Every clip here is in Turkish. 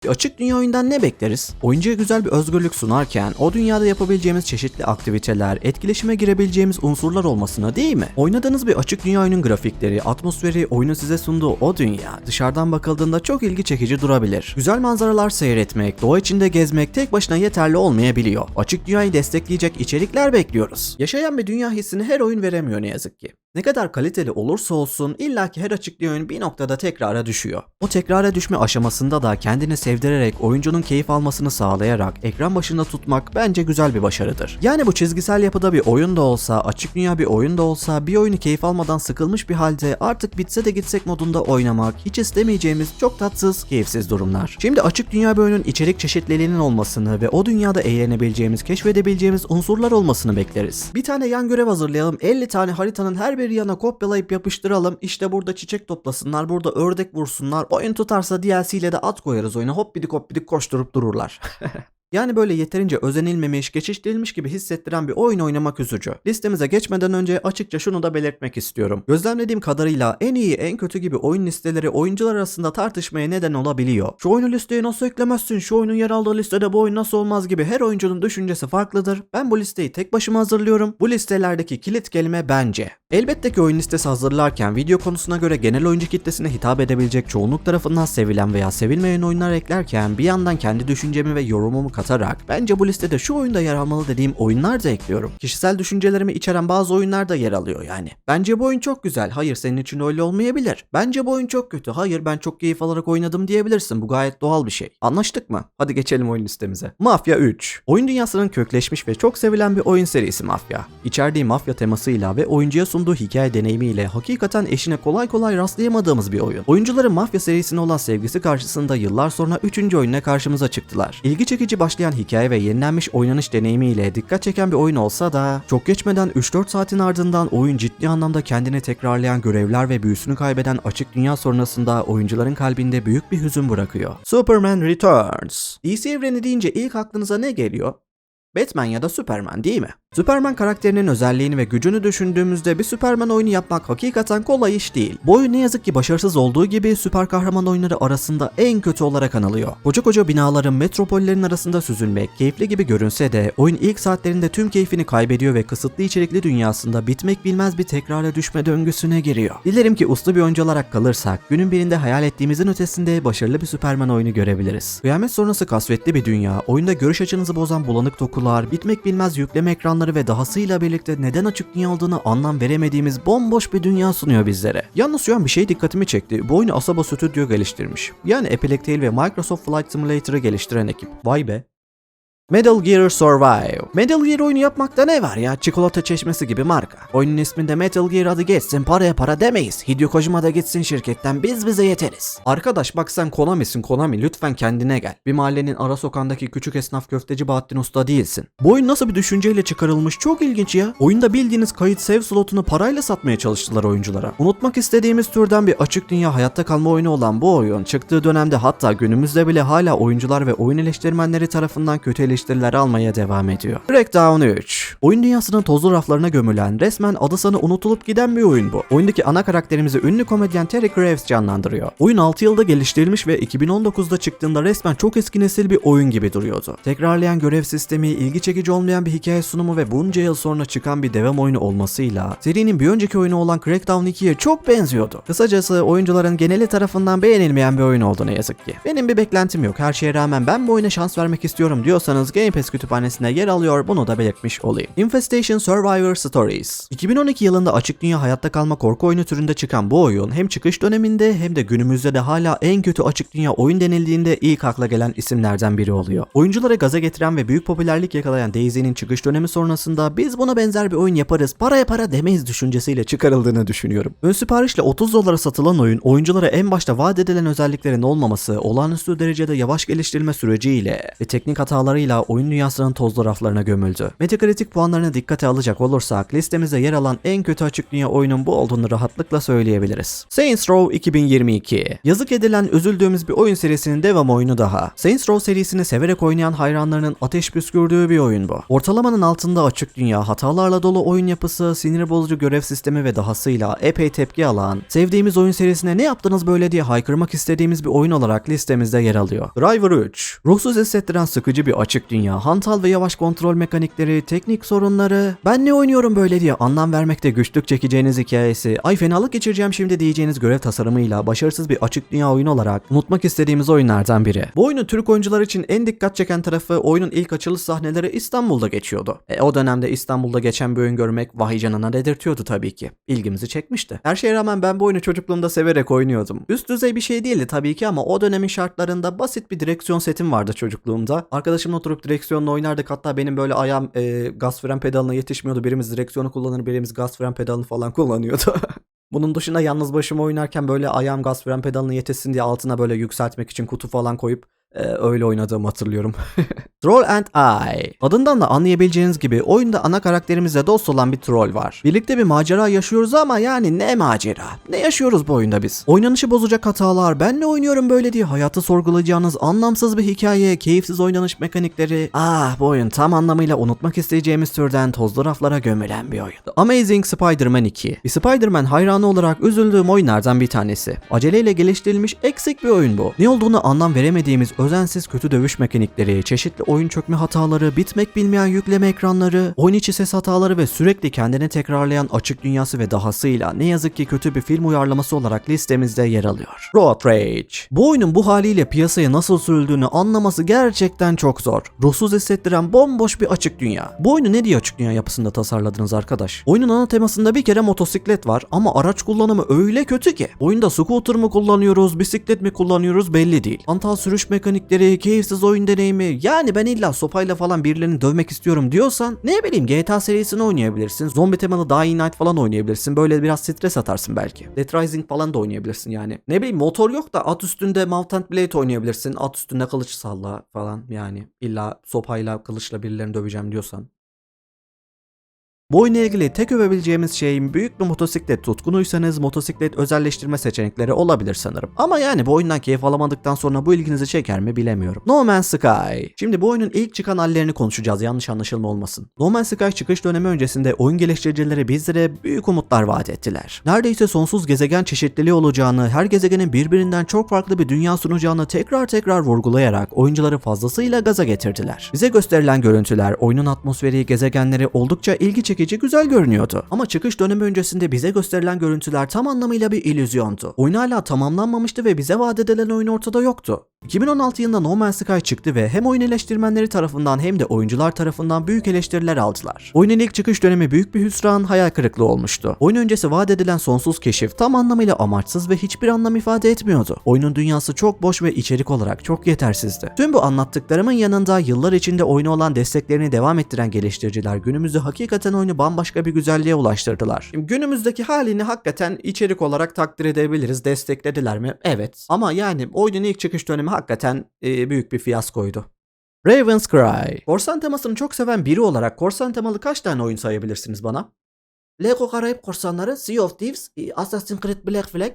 Bir açık dünya oyundan ne bekleriz? Oyuncuya güzel bir özgürlük sunarken o dünyada yapabileceğimiz çeşitli aktiviteler, etkileşime girebileceğimiz unsurlar olmasına değil mi? Oynadığınız bir açık dünya oyunun grafikleri, atmosferi, oyunun size sunduğu o dünya dışarıdan bakıldığında çok ilgi çekici durabilir. Güzel manzaralar seyretmek, doğa içinde gezmek tek başına yeterli olmayabiliyor. Açık dünyayı destekleyecek içerikler bekliyoruz. Yaşayan bir dünya hissini her oyun veremiyor ne yazık ki. Ne kadar kaliteli olursa olsun illaki her açık dünya oyun bir noktada tekrara düşüyor. O tekrara düşme aşamasında da kendini sevdirerek oyuncunun keyif almasını sağlayarak ekran başında tutmak bence güzel bir başarıdır. Yani bu çizgisel yapıda bir oyun da olsa, açık dünya bir oyun da olsa bir oyunu keyif almadan sıkılmış bir halde artık bitse de gitsek modunda oynamak hiç istemeyeceğimiz çok tatsız, keyifsiz durumlar. Şimdi açık dünya bir oyunun içerik çeşitliliğinin olmasını ve o dünyada eğlenebileceğimiz, keşfedebileceğimiz unsurlar olmasını bekleriz. Bir tane yan görev hazırlayalım, 50 tane haritanın her bir yana kopyalayıp yapıştıralım. İşte burada çiçek toplasınlar, burada ördek vursunlar. Oyun tutarsa DLC ile de at koyarız oyuna. Hoppidik hoppidik koşturup dururlar. Yani böyle yeterince özenilmemiş, geçiştirilmiş gibi hissettiren bir oyun oynamak üzücü. Listemize geçmeden önce açıkça şunu da belirtmek istiyorum. Gözlemlediğim kadarıyla en iyi, en kötü gibi oyun listeleri oyuncular arasında tartışmaya neden olabiliyor. Şu oyunu listeye nasıl eklemezsin, şu oyunun yer aldığı listede bu oyun nasıl olmaz gibi her oyuncunun düşüncesi farklıdır. Ben bu listeyi tek başıma hazırlıyorum. Bu listelerdeki kilit kelime bence. Elbette ki oyun listesi hazırlarken video konusuna göre genel oyuncu kitlesine hitap edebilecek çoğunluk tarafından sevilen veya sevilmeyen oyunlar eklerken bir yandan kendi düşüncemi ve yorumumu katarak bence bu listede şu oyunda yer almalı dediğim oyunlar da ekliyorum. Kişisel düşüncelerimi içeren bazı oyunlar da yer alıyor yani. Bence bu oyun çok güzel. Hayır, senin için öyle olmayabilir. Bence bu oyun çok kötü. Hayır, ben çok keyif alarak oynadım diyebilirsin. Bu gayet doğal bir şey. Anlaştık mı? Hadi geçelim oyun listemize. Mafya 3. Oyun dünyasının kökleşmiş ve çok sevilen bir oyun serisi Mafya. İçerdiği mafya temasıyla ve oyuncuya sunduğu hikaye deneyimiyle hakikaten eşine kolay kolay rastlayamadığımız bir oyun. Oyuncuların Mafya serisine olan sevgisi karşısında yıllar sonra 3. oyunla karşımıza çıktılar. İlgi çekici başlayan hikaye ve yenilenmiş oynanış deneyimiyle dikkat çeken bir oyun olsa da çok geçmeden 3-4 saatin ardından oyun ciddi anlamda kendini tekrarlayan görevler ve büyüsünü kaybeden açık dünya sonrasında oyuncuların kalbinde büyük bir hüzün bırakıyor. Superman Returns. DC evreni deyince ilk aklınıza ne geliyor? Batman ya da Superman değil mi? Superman karakterinin özelliğini ve gücünü düşündüğümüzde bir Superman oyunu yapmak hakikaten kolay iş değil. Bu oyun ne yazık ki başarısız olduğu gibi süper kahraman oyunları arasında en kötü olarak anılıyor. Koca koca binaların, metropollerin arasında süzülmek keyifli gibi görünse de oyun ilk saatlerinde tüm keyfini kaybediyor ve kısıtlı içerikli dünyasında bitmek bilmez bir tekrara düşme döngüsüne giriyor. Dilerim ki uslu bir oyuncu olarak kalırsak günün birinde hayal ettiğimizin ötesinde başarılı bir Superman oyunu görebiliriz. Kıyamet sonrası kasvetli bir dünya, oyunda görüş açınızı bozan bulanık dokular, bitmek bilmez yükleme ekranları ve dahasıyla birlikte neden açık dünya olduğunu anlam veremediğimiz bomboş bir dünya sunuyor bizlere. Yalnız şu an bir şey dikkatimi çekti. Bu oyunu Asobo Studio geliştirmiş. Yani Epic Tail ve Microsoft Flight Simulator'ı geliştiren ekip. Vay be. Metal Gear Survive. Metal Gear oyunu yapmakta ne var ya? Çikolata çeşmesi gibi marka. Oyunun isminde Metal Gear adı geçsin, paraya para demeyiz. Hideo Kojima da gitsin şirketten, biz bize yeteriz. Arkadaş bak, sen Konami'sin Konami, lütfen kendine gel. Bir mahallenin ara sokağındaki küçük esnaf köfteci Bahattin Usta değilsin. Bu oyun nasıl bir düşünceyle çıkarılmış, çok ilginç ya. Oyunda bildiğiniz kayıt save slotunu parayla satmaya çalıştılar oyunculara. Unutmak istediğimiz türden bir açık dünya hayatta kalma oyunu olan bu oyun çıktığı dönemde, hatta günümüzde bile hala oyuncular ve oyun eleştirmenleri tarafından kötü eleştiriler almaya devam ediyor. Crackdown 3. Oyun dünyasının tozlu raflarına gömülen, resmen adı sanı unutulup giden bir oyun bu. Oyundaki ana karakterimizi ünlü komedyen Terry Crews canlandırıyor. Oyun 6 yılda geliştirilmiş ve 2019'da çıktığında resmen çok eski nesil bir oyun gibi duruyordu. Tekrarlayan görev sistemi, ilgi çekici olmayan bir hikaye sunumu ve bunca yıl sonra çıkan bir devam oyunu olmasıyla serinin bir önceki oyunu olan Crackdown 2'ye çok benziyordu. Kısacası oyuncuların geneli tarafından beğenilmeyen bir oyun oldu ne yazık ki. Benim bir beklentim yok. Her şeye rağmen ben bu oyuna şans vermek istiyorum diyorsanız Game Pass kütüphanesinde yer alıyor, bunu da belirtmiş olayım. Infestation Survivor Stories. 2012 yılında açık dünya hayatta kalma korku oyunu türünde çıkan bu oyun hem çıkış döneminde hem de günümüzde de hala en kötü açık dünya oyun denildiğinde ilk akla gelen isimlerden biri oluyor. Oyuncuları gaza getiren ve büyük popülerlik yakalayan DayZ'nin çıkış dönemi sonrasında biz buna benzer bir oyun yaparız, paraya para demeyiz düşüncesiyle çıkarıldığını düşünüyorum. Ön siparişle 30 dolara satılan oyun, oyunculara en başta vaat edilen özelliklerin olmaması, olağanüstü derecede yavaş geliştirme süreciyle ve teknik hatalarıyla fazlasıyla oyun dünyasının tozlu raflarına gömüldü. Metacritic puanlarını dikkate alacak olursak listemizde yer alan en kötü açık dünya oyunun bu olduğunu rahatlıkla söyleyebiliriz. Saints Row 2022. Yazık edilen üzüldüğümüz bir oyun serisinin devam oyunu daha. Saints Row serisini severek oynayan hayranlarının ateş püskürdüğü bir oyun bu. Ortalamanın altında açık dünya, hatalarla dolu oyun yapısı, sinir bozucu görev sistemi ve dahasıyla epey tepki alan, sevdiğimiz oyun serisine ne yaptınız böyle diye haykırmak istediğimiz bir oyun olarak listemizde yer alıyor. Driver 3. Ruhsuz hissettiren sıkıcı bir açık dünya, hantal ve yavaş kontrol mekanikleri, teknik sorunları, ben ne oynuyorum böyle diye anlam vermekte güçlük çekeceğiniz hikayesi, ay fenalık geçireceğim şimdi diyeceğiniz görev tasarımıyla başarısız bir açık dünya oyun olarak unutmak istediğimiz oyunlardan biri. Bu oyunun Türk oyuncular için en dikkat çeken tarafı oyunun ilk açılış sahneleri İstanbul'da geçiyordu. O dönemde İstanbul'da geçen bir oyun görmek vay canına dedirtiyordu tabii ki. İlgimizi çekmişti. Her şeye rağmen ben bu oyunu çocukluğumda severek oynuyordum. Üst düzey bir şey değildi tabii ki ama o dönemin şartlarında basit bir direksiyon setim vardı çocukluğumda. Arkadaşımla oturup direksiyonla oynardık, hatta benim böyle ayağım gaz fren pedalına yetişmiyordu. Birimiz direksiyonu kullanır, birimiz gaz fren pedalını falan kullanıyordu. Bunun dışında yalnız başıma oynarken böyle ayağım gaz fren pedalına yetişsin diye altına böyle yükseltmek için kutu falan koyup öyle oynadığımı hatırlıyorum. Troll and I. Adından da anlayabileceğiniz gibi oyunda ana karakterimizle dost olan bir troll var. Birlikte bir macera yaşıyoruz ama yani ne macera? Ne yaşıyoruz bu oyunda biz? Oynanışı bozacak hatalar, ben ne oynuyorum böyle diye hayatı sorgulayacağınız anlamsız bir hikaye, keyifsiz oynanış mekanikleri. Bu oyun tam anlamıyla unutmak isteyeceğimiz türden tozlu raflara gömülen bir oyun. The Amazing Spider-Man 2. Bir Spider-Man hayranı olarak üzüldüğüm oyunlardan bir tanesi. Aceleyle geliştirilmiş eksik bir oyun bu. Ne olduğunu anlam veremediğimiz özensiz kötü dövüş mekanikleri, çeşitli oyun çökme hataları, bitmek bilmeyen yükleme ekranları, oyun içi ses hataları ve sürekli kendini tekrarlayan açık dünyası ve dahasıyla ne yazık ki kötü bir film uyarlaması olarak listemizde yer alıyor. Road Rage. Bu oyunun bu haliyle piyasaya nasıl sürüldüğünü anlaması gerçekten çok zor. Ruhsuz hissettiren bomboş bir açık dünya. Bu oyunu ne diye açık dünya yapısında tasarladınız arkadaş? Oyunun ana temasında bir kere motosiklet var ama araç kullanımı öyle kötü ki. Oyunda scooter mı kullanıyoruz, bisiklet mi kullanıyoruz belli değil. Antal sürüş mekanikleri, keyifsiz oyun deneyimi, yani ben illa sopayla falan birilerini dövmek istiyorum diyorsan ne bileyim GTA serisini oynayabilirsin. Zombi temalı Dying Light falan oynayabilirsin. Böyle biraz stres atarsın belki. Dead Rising falan da oynayabilirsin yani. Ne bileyim motor yok da at üstünde Mount and Blade oynayabilirsin. At üstünde kılıç salla falan yani. İlla sopayla kılıçla birilerini döveceğim diyorsan. Bu oyunla ilgili tek övebileceğimiz şey, büyük bir motosiklet tutkunuysanız motosiklet özelleştirme seçenekleri olabilir sanırım. Ama yani bu oyundan keyif alamadıktan sonra bu ilginizi çeker mi bilemiyorum. No Man's Sky. Şimdi bu oyunun ilk çıkan hallerini konuşacağız, yanlış anlaşılma olmasın. No Man's Sky çıkış dönemi öncesinde oyun geliştiricileri bizlere büyük umutlar vaat ettiler. Neredeyse sonsuz gezegen çeşitliliği olacağını, her gezegenin birbirinden çok farklı bir dünya sunacağını tekrar vurgulayarak oyuncuları fazlasıyla gaza getirdiler. Bize gösterilen görüntüler, oyunun atmosferi, gezegenleri oldukça ilgi çekici, güzel görünüyordu. Ama çıkış dönemi öncesinde bize gösterilen görüntüler tam anlamıyla bir illüzyondu. Oyun hala tamamlanmamıştı ve bize vaat edilen oyun ortada yoktu. 2016 yılında No Man's Sky çıktı ve hem oyun eleştirmenleri tarafından hem de oyuncular tarafından büyük eleştiriler aldılar. Oyunun ilk çıkış dönemi büyük bir hüsran, hayal kırıklığı olmuştu. Oyun öncesi vaat edilen sonsuz keşif tam anlamıyla amaçsız ve hiçbir anlam ifade etmiyordu. Oyunun dünyası çok boş ve içerik olarak çok yetersizdi. Tüm bu anlattıklarımın yanında yıllar içinde oyuna olan desteklerini devam ettiren geliştiriciler günümüzde hakikaten oyunu bambaşka bir güzelliğe ulaştırdılar. Şimdi günümüzdeki halini hakikaten içerik olarak takdir edebiliriz. Desteklediler mi? Evet. Ama yani oyunun ilk çıkış dönemi hakikaten büyük bir fiyaskoydu. Raven's Cry. Korsan temasını çok seven biri olarak korsan temalı kaç tane oyun sayabilirsiniz bana? Lego Karayip Korsanları, Sea of Thieves, Assassin's Creed Black Flag.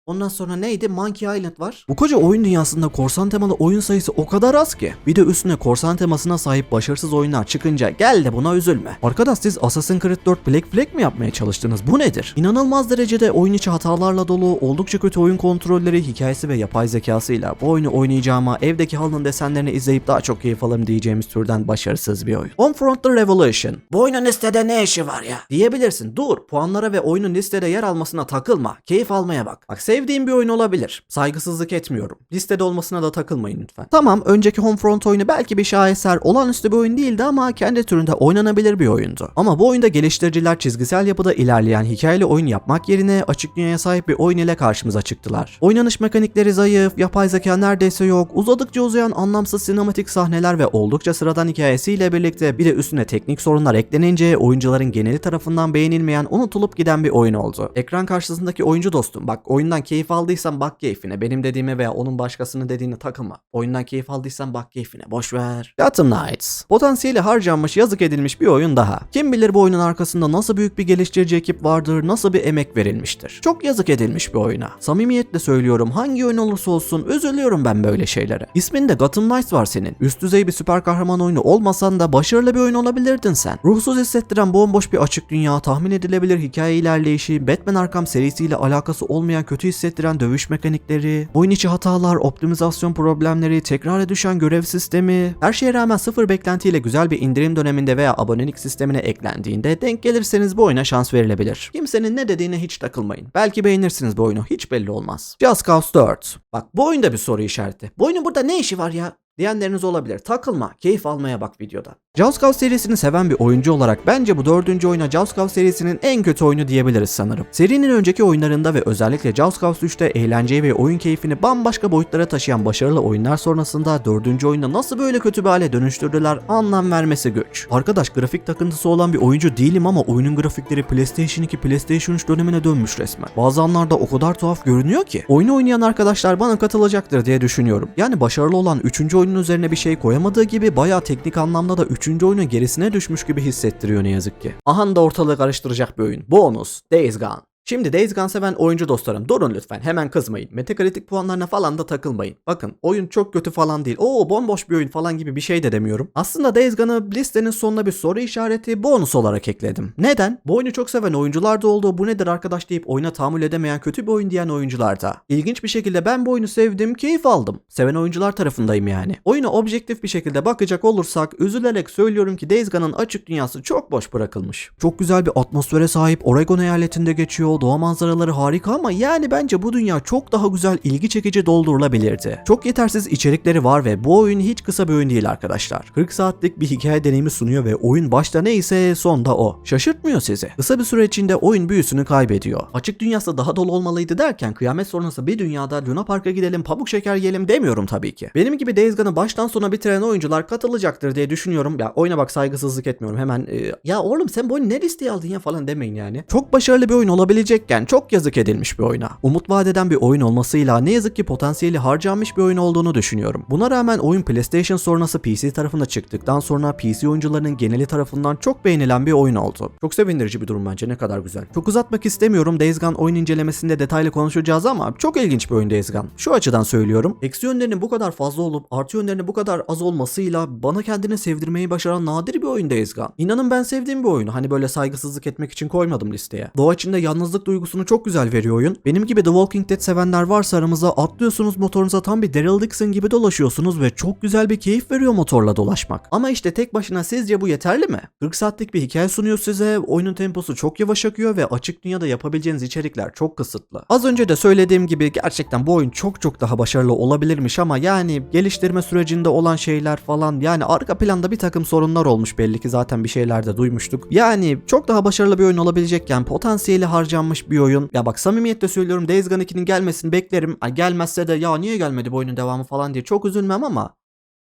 Ondan sonra neydi? Monkey Island var. Bu koca oyun dünyasında korsan temalı oyun sayısı o kadar az ki. Bir de üstüne korsan temasına sahip başarısız oyunlar çıkınca gel de buna üzülme. Arkadaş siz Assassin's Creed 4 Black Flag mi yapmaya çalıştınız? Bu nedir? İnanılmaz derecede oyun içi hatalarla dolu, oldukça kötü oyun kontrolleri, hikayesi ve yapay zekasıyla bu oyunu oynayacağıma evdeki halının desenlerini izleyip daha çok keyif alırım diyeceğimiz türden başarısız bir oyun. Homefront The Revolution. Bu oyunun listede ne işi var ya? Diyebilirsin. Dur, puanlara ve oyunun listede yer almasına takılma. Keyif almaya bak. Bak sevdiğim bir oyun olabilir. Saygısızlık etmiyorum. Listede olmasına da takılmayın lütfen. Tamam, önceki Homefront oyunu belki bir şaheser, olağanüstü bir oyun değildi ama kendi türünde oynanabilir bir oyundu. Ama bu oyunda geliştiriciler çizgisel yapıda ilerleyen hikayeli oyun yapmak yerine açık dünyaya sahip bir oyun ile karşımıza çıktılar. Oynanış mekanikleri zayıf, yapay zeka neredeyse yok, uzadıkça uzayan anlamsız sinematik sahneler ve oldukça sıradan hikayesiyle birlikte bir de üstüne teknik sorunlar eklenince oyuncuların geneli tarafından beğenilmeyen, unutulup giden bir oyun oldu. Ekran karşısındaki oyuncu dostum, bak oyundan keyif aldıysan bak keyfine. Benim dediğime veya onun başkasının dediğine takılma. Oyundan keyif aldıysan bak keyfine. Boş ver. Gotham Knights. Potansiyeli harcanmış, yazık edilmiş bir oyun daha. Kim bilir bu oyunun arkasında nasıl büyük bir geliştirici ekip vardır, nasıl bir emek verilmiştir. Çok yazık edilmiş bir oyuna. Samimiyetle söylüyorum, hangi oyun olursa olsun üzülüyorum ben böyle şeylere. İsminde Gotham Knights var senin. Üst düzey bir süper kahraman oyunu olmasan da başarılı bir oyun olabilirdin sen. Ruhsuz hissettiren bomboş bir açık dünya, tahmin edilebilir hikaye ilerleyişi, Batman Arkham serisiyle alakası olmayan kötü hissettiren dövüş mekanikleri, oyun içi hatalar, optimizasyon problemleri, tekrara düşen görev sistemi, her şeye rağmen sıfır beklentiyle güzel bir indirim döneminde veya abonelik sistemine eklendiğinde denk gelirseniz bu oyuna şans verilebilir. Kimsenin ne dediğine hiç takılmayın. Belki beğenirsiniz bu oyunu, hiç belli olmaz. Just Cause 4. Bak bu oyunda bir soru işareti. Bu oyunun burada ne işi var ya diyenleriniz olabilir. Takılma, keyif almaya bak videoda. Just Cause serisini seven bir oyuncu olarak bence bu 4. oyuna Just Cause serisinin en kötü oyunu diyebiliriz sanırım. Serinin önceki oyunlarında ve özellikle Just Cause 3'te eğlenceyi ve oyun keyfini bambaşka boyutlara taşıyan başarılı oyunlar sonrasında 4. oyunda nasıl böyle kötü bir hale dönüştürdüler anlam vermesi güç. Arkadaş, grafik takıntısı olan bir oyuncu değilim ama oyunun grafikleri PlayStation 2, PlayStation 3 dönemine dönmüş resmen. Bazı anlarda o kadar tuhaf görünüyor ki. Oyunu oynayan arkadaşlar bana katılacaktır diye düşünüyorum. Yani başarılı olan 3. oyunun üzerine bir şey koyamadığı gibi bayağı teknik anlamda da 3. oyunun gerisine düşmüş gibi hissettiriyor ne yazık ki. Aha da ortalığı karıştıracak bir oyun. Bonus, Days Gone. Şimdi Days Gone seven oyuncu dostlarım durun lütfen, hemen kızmayın. Metacritic puanlarına falan da takılmayın. Bakın oyun çok kötü falan değil. Oo bomboş bir oyun falan gibi bir şey de demiyorum. Aslında Days Gone'ı listenin sonuna bir soru işareti bonus olarak ekledim. Neden? Bu oyunu çok seven oyuncular da oldu. Bu nedir arkadaş deyip oyuna tahammül edemeyen, kötü bir oyun diyen oyuncular da. İlginç bir şekilde ben bu oyunu sevdim, keyif aldım. Seven oyuncular tarafındayım yani. Oyuna objektif bir şekilde bakacak olursak üzülerek söylüyorum ki Days Gone'ın açık dünyası çok boş bırakılmış. Çok güzel bir atmosfere sahip, Oregon eyaletinde geçiyor. Doğa manzaraları harika ama yani bence bu dünya çok daha güzel, ilgi çekici doldurulabilirdi. Çok yetersiz içerikleri var ve bu oyun hiç kısa bir oyun değil arkadaşlar. 40 saatlik bir hikaye deneyimi sunuyor ve oyun başta neyse sonda o. Şaşırtmıyor sizi. Kısa bir süre içinde oyun büyüsünü kaybediyor. Açık dünyası daha dolu olmalıydı derken kıyamet sonrası bir dünyada Luna Park'a gidelim, pamuk şeker yiyelim demiyorum tabii ki. Benim gibi Days Gone'ı baştan sona bitiren oyuncular katılacaktır diye düşünüyorum. Ya oyuna bak, saygısızlık etmiyorum. Hemen ya oğlum sen bu oyunu ne listeye aldın ya falan demeyin yani. Çok başarılı bir oyun olabilecekken çok yazık edilmiş bir oyuna. Umut vadeden bir oyun olmasıyla ne yazık ki potansiyeli harcanmış bir oyun olduğunu düşünüyorum. Buna rağmen oyun PlayStation sonrası PC tarafında çıktıktan sonra PC oyuncularının geneli tarafından çok beğenilen bir oyun oldu. Çok sevindirici bir durum bence, ne kadar güzel. Çok uzatmak istemiyorum, Days Gone oyun incelemesinde detaylı konuşacağız ama çok ilginç bir oyun Days Gone. Şu açıdan söylüyorum, eksi yönlerinin bu kadar fazla olup artı yönlerinin bu kadar az olmasıyla bana kendini sevdirmeyi başaran nadir bir oyun Days Gone. İnanın ben sevdiğim bir oyunu, hani böyle saygısızlık etmek için koymadım listeye. Doğa içinde yalnızlık duygusunu çok güzel veriyor oyun. Benim gibi The Walking Dead sevenler varsa aramıza, atlıyorsunuz motorunuza, tam bir Daryl Dixon gibi dolaşıyorsunuz ve çok güzel bir keyif veriyor motorla dolaşmak. Ama işte tek başına sizce bu yeterli mi? 40 saatlik bir hikaye sunuyor size, oyunun temposu çok yavaş akıyor ve açık dünyada yapabileceğiniz içerikler çok kısıtlı. Az önce de söylediğim gibi gerçekten bu oyun çok daha başarılı olabilirmiş ama yani geliştirme sürecinde olan şeyler falan, yani arka planda bir takım sorunlar olmuş belli ki, zaten bir şeyler de duymuştuk. Yani çok daha başarılı bir oyun olabilecekken potansiyeli harcanmış bir oyun. Ya bak, samimiyetle söylüyorum, Days Gone 2'nin gelmesini beklerim. Gelmezse de ya niye gelmedi bu oyunun devamı falan diye çok üzülmem ama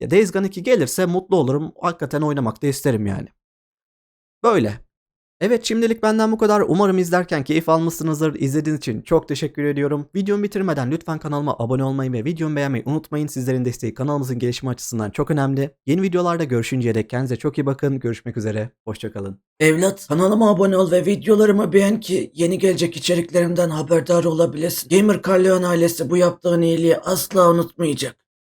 ya Days Gone 2 gelirse mutlu olurum. Hakikaten oynamak da isterim yani. Böyle. Evet, şimdilik benden bu kadar. Umarım izlerken keyif almışsınızdır. İzlediğiniz için çok teşekkür ediyorum. Videomu bitirmeden lütfen kanalıma abone olmayı ve videomu beğenmeyi unutmayın. Sizlerin desteği kanalımızın gelişimi açısından çok önemli. Yeni videolarda görüşünceye dek kendinize çok iyi bakın. Görüşmek üzere. Hoşçakalın. Evlat, kanalıma abone ol ve videolarımı beğen ki yeni gelecek içeriklerimden haberdar olabilesin. Gamer Carleon ailesi bu yaptığın iyiliği asla unutmayacak.